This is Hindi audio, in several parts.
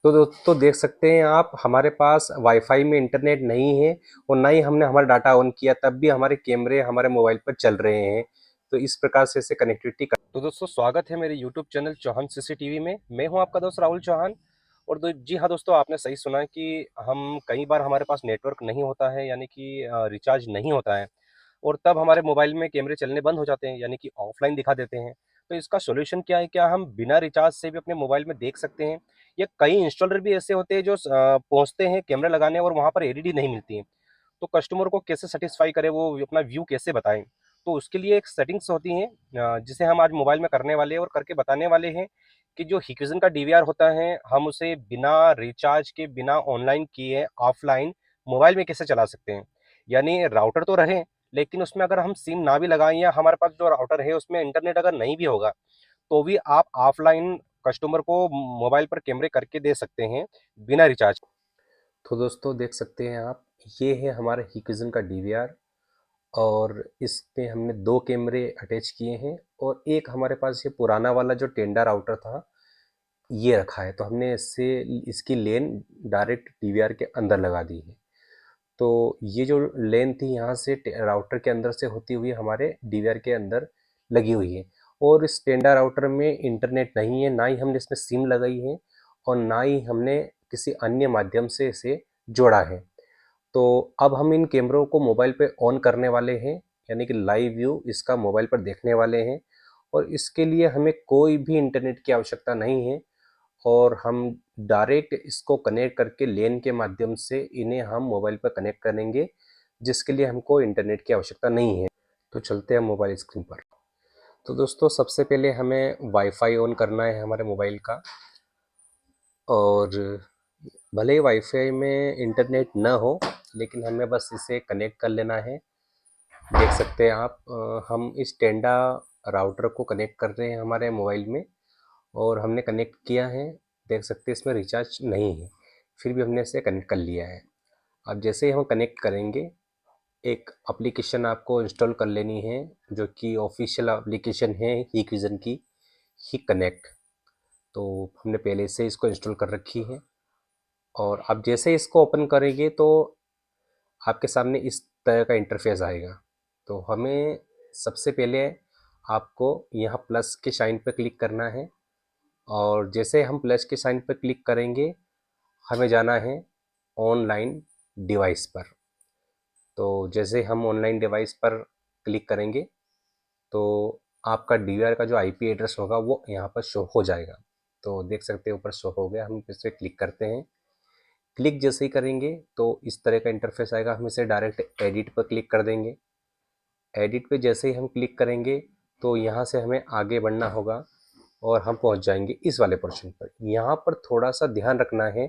तो दोस्तों देख सकते हैं आप, हमारे पास वाईफाई में इंटरनेट नहीं है और ना ही हमने हमारा डाटा ऑन किया, तब भी हमारे कैमरे हमारे मोबाइल पर चल रहे हैं। तो इस प्रकार से इसे कनेक्टिविटी कर। तो दोस्तों स्वागत है मेरे यूट्यूब चैनल चौहान सीसीटीवी में। मैं हूं आपका दोस्त राहुल चौहान। और जी हाँ दोस्तों, आपने सही सुना कि हम कई बार हमारे पास नेटवर्क नहीं होता है, यानी कि रिचार्ज नहीं होता है, और तब हमारे मोबाइल में कैमरे चलने बंद हो जाते हैं, यानी कि ऑफलाइन दिखा देते हैं। तो इसका सॉल्यूशन क्या है? क्या हम बिना रिचार्ज से भी अपने मोबाइल में देख सकते हैं? या कई इंस्टॉलर भी ऐसे होते हैं जो पहुंचते हैं कैमरा लगाने और वहां पर एलईडी नहीं मिलती है। तो कस्टमर को कैसे सेटिस्फाई करें, वो अपना व्यू कैसे बताएं? तो उसके लिए एक सेटिंग्स होती हैं, जिसे हम आज मोबाइल में करने वाले हैं और करके बताने वाले हैं कि जो हिक्विजन का डीवीआर होता है, हम उसे बिना रिचार्ज के, बिना ऑनलाइन किए, ऑफलाइन मोबाइल में कैसे चला सकते हैं। यानी राउटर तो रहे, लेकिन उसमें अगर हम सिम ना भी लगाएं या हमारे पास जो राउटर है उसमें इंटरनेट अगर नहीं भी होगा, तो भी आप ऑफलाइन कस्टमर को मोबाइल पर कैमरे करके दे सकते हैं बिना रिचार्ज। तो दोस्तों देख सकते हैं आप, ये है हमारा हिक्विजन का डीवीआर। और इसमें हमने दो कैमरे अटैच किए हैं और एक हमारे पास ये पुराना वाला जो टेंडा राउटर था, ये रखा है। तो हमने इससे इसकी लेन डायरेक्ट डीवीआर के अंदर लगा दी है। तो ये जो लेन थी यहाँ से राउटर के अंदर से होती हुई हमारे डीवीआर के अंदर लगी हुई है। और इस टेंडा राउटर में इंटरनेट नहीं है, ना ही हमने इसमें सिम लगाई है और ना ही हमने किसी अन्य माध्यम से इसे जोड़ा है। तो अब हम इन कैमरों को मोबाइल पे ऑन करने वाले हैं, यानी कि लाइव व्यू इसका मोबाइल पर देखने वाले हैं। और इसके लिए हमें कोई भी इंटरनेट की आवश्यकता नहीं है, और हम डायरेक्ट इसको कनेक्ट करके लेन के माध्यम से इन्हें हम मोबाइल पर कनेक्ट करेंगे, जिसके लिए हमको इंटरनेट की आवश्यकता नहीं है। तो चलते हैं मोबाइल स्क्रीन पर। तो दोस्तों सबसे पहले हमें वाईफाई ऑन करना है हमारे मोबाइल का। और भले ही वाईफाई में इंटरनेट ना हो, लेकिन हमें बस इसे कनेक्ट कर लेना है। देख सकते हैं आप, हम इस टेंडा राउटर को कनेक्ट कर रहे हैं हमारे मोबाइल में, और हमने कनेक्ट किया है। देख सकते हैं इसमें रिचार्ज नहीं है, फिर भी हमने इसे कनेक्ट कर लिया है। अब जैसे ही हम कनेक्ट करेंगे, एक एप्लीकेशन आपको इंस्टॉल कर लेनी है, जो कि ऑफिशियल एप्लीकेशन है हिक्विजन की, ही कनेक्ट। तो हमने पहले से इसको इंस्टॉल कर रखी है। और अब जैसे इसको ओपन करेंगे तो आपके सामने इस तरह का इंटरफेस आएगा। तो हमें सबसे पहले आपको यहाँ प्लस के साइन पर क्लिक करना है। और जैसे हम प्लस के साइन पर क्लिक करेंगे, हमें जाना है ऑनलाइन डिवाइस पर। तो जैसे हम ऑनलाइन डिवाइस पर क्लिक करेंगे, तो आपका डीवीआर का जो आईपी एड्रेस होगा वो यहाँ पर शो हो जाएगा। तो देख सकते हैं ऊपर शो हो गया। हम इस पर क्लिक करते हैं। क्लिक जैसे ही करेंगे तो इस तरह का इंटरफेस आएगा। हम इसे डायरेक्ट एडिट पर क्लिक कर देंगे। एडिट पे जैसे ही हम क्लिक करेंगे, तो यहाँ से हमें आगे बढ़ना होगा और हम पहुँच जाएंगे इस वाले पोर्शन पर। यहाँ पर थोड़ा सा ध्यान रखना है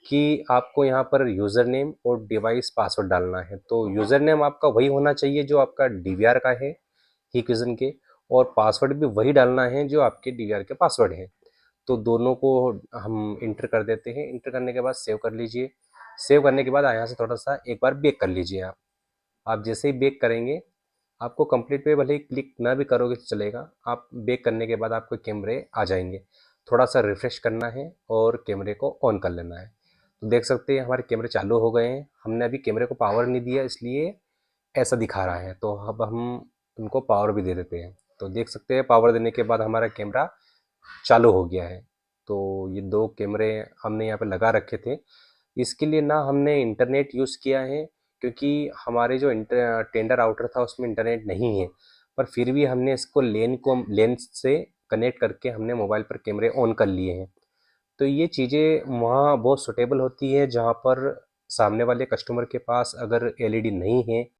कि आपको यहाँ पर यूज़र नेम और डिवाइस पासवर्ड डालना है। तो यूज़र नेम आपका वही होना चाहिए जो आपका डीवीआर का है हिक्विजन के, और पासवर्ड भी वही डालना है जो आपके डीवीआर के पासवर्ड है। तो दोनों को हम इंटर कर देते हैं। इंटर करने के बाद सेव कर लीजिए। सेव करने के बाद यहाँ से थोड़ा सा एक बार बैक कर लीजिए। आप जैसे ही बैक करेंगे, आपको कंप्लीट पे भले ही क्लिक ना भी करोगे तो चलेगा। आप बैक करने के बाद आपके कैमरे आ जाएंगे। थोड़ा सा रिफ्रेश करना है और कैमरे को ऑन कर लेना है। तो देख सकते हैं हमारे कैमरे चालू हो गए हैं। हमने अभी कैमरे को पावर नहीं दिया, इसलिए ऐसा दिखा रहा है। तो अब हम उनको पावर भी दे देते हैं। तो देख सकते हैं पावर देने के बाद हमारा कैमरा चालू हो गया है। तो ये दो कैमरे हमने यहाँ पे लगा रखे थे। इसके लिए ना हमने इंटरनेट यूज़ किया है, क्योंकि हमारे जो टेंडर राउटर था उसमें इंटरनेट नहीं है। पर फिर भी हमने इसको लेन से कनेक्ट करके हमने मोबाइल पर कैमरे ऑन कर लिए हैं। तो ये चीज़ें वहाँ बहुत सूटेबल होती है, जहाँ पर सामने वाले कस्टमर के पास अगर एलईडी नहीं है